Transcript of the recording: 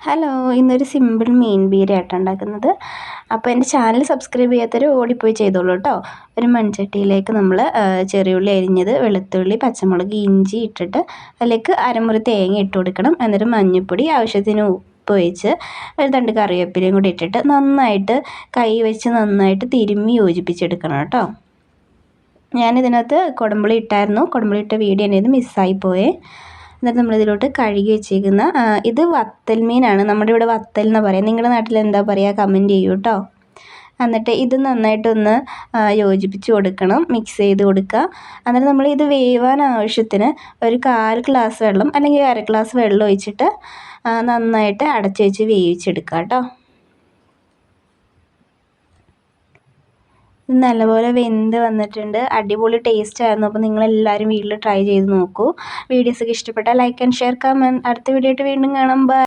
Hello, ഇന്നൊരു simple മീൻ ബീരയാട്ടം ഉണ്ടാക്കുന്നത്. അപ്പോൾ എൻ്റെ ചാനൽ സബ്സ്ക്രൈബ് ചെയ്യാത്തവർ ഓടിപ്പോയി ചെയ്തോളൂ കേട്ടോ. ഒരു മൺചട്ടിയിലേക്ക് നമ്മൾ ചെറിയുള്ളി അരിഞ്ഞത്, വെളുത്തുള്ളി, പച്ചമുളക്, ഇഞ്ചി ഇട്ടിട്ട് അതിലേക്ക് അരമുറി തേങ്ങ ഇട്ട് കൊടുക്കണം. എന്നിട്ട് മഞ്ഞൾപ്പൊടി, ആവശ്യത്തിന് ഉപ്പ് ഒഴിച്ച് ഒരു തണ്ട് കറിവേപ്പിലയും കൂടി ഇട്ടിട്ട് നന്നായിട്ട് കൈ വെച്ച് നന്നായിട്ട് തിരുമ്മി യോജിപ്പിച്ചെടുക്കണം കേട്ടോ. ഞാനിതിനകത്ത് കുടംപുളി ഇട്ടായിരുന്നു. കുടംപുളി ഇട്ട വീഡിയോ എൻ്റെ മിസ്സായിപ്പോയേ. എന്നിട്ട് നമ്മളിതിലോട്ട് കഴുകി വെച്ചേക്കുന്ന ഇത് വത്തൽ മീനാണ്. നമ്മുടെ ഇവിടെ വത്തൽ എന്ന് പറയാം. നിങ്ങളുടെ നാട്ടിൽ എന്താ പറയുക കമൻറ്റ് ചെയ്യൂ കേട്ടോ. എന്നിട്ട് ഇത് നന്നായിട്ടൊന്ന് യോജിപ്പിച്ച് കൊടുക്കണം, മിക്സ് ചെയ്ത് കൊടുക്കുക. എന്നിട്ട് നമ്മൾ ഇത് വേവാൻ ആവശ്യത്തിന് ഒരു 1/4 ഗ്ലാസ് വെള്ളം അല്ലെങ്കിൽ 1/2 ഗ്ലാസ് വെള്ളം ഒഴിച്ചിട്ട് നന്നായിട്ട് അടച്ച് വെച്ച് വേവിച്ചെടുക്കുക കേട്ടോ. ഇത് നല്ലപോലെ വെന്ത് വന്നിട്ടുണ്ട്. അടിപൊളി ടേസ്റ്റ് ആയിരുന്നു. അപ്പോൾ നിങ്ങളെല്ലാവരും വീട്ടിൽ ട്രൈ ചെയ്ത് നോക്കൂ. വീഡിയോസൊക്കെ ഇഷ്ടപ്പെട്ടാൽ ലൈക്ക് ആൻഡ് ഷെയർ, കമൻറ്റ്. അടുത്ത വീഡിയോ ആയിട്ട് വീണ്ടും കാണാം. ബൈ.